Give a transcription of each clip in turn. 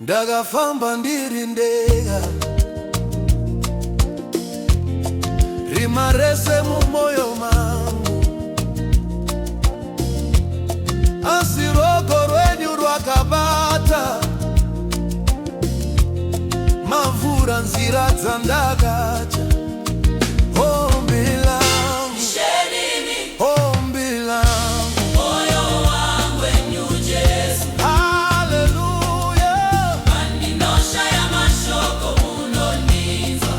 Ndagafamba ndirindega rimarese mu moyo mangu asiroko rwenyu rwakabata mavura nzira dzandakacha ombi langu ombi langu moyo wangu enyu Jesu. Haleluya Mandinosha ya mashoko munoniza.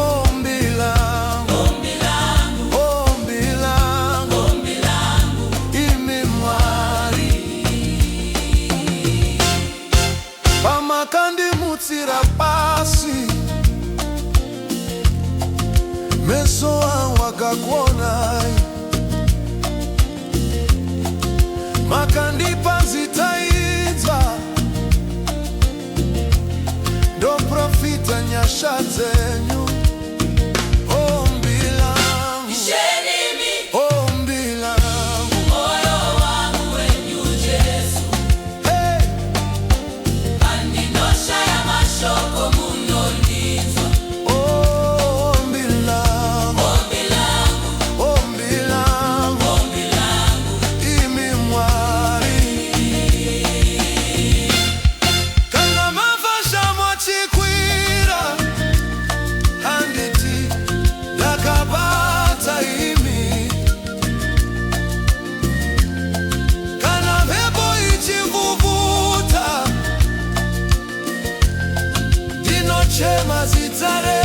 ombi langu Ombi langu, ombi langu ombi langu, imi mwari pamakandimutsira pasi meso angu akakuonai makandipa zitaidza ndo profita nyasha dzenyu ombi langu shenimi, ombi langu moyo wangu enyu Jesu. hey. Mandinosha ya mashoko munoniza. Ombi langu Ombi langu, ombi langu ombi langu, imi mwari kana mavasha mwachikwira handiti lakabata imi kana mhepo ichivuvuta ndinochema zita renyu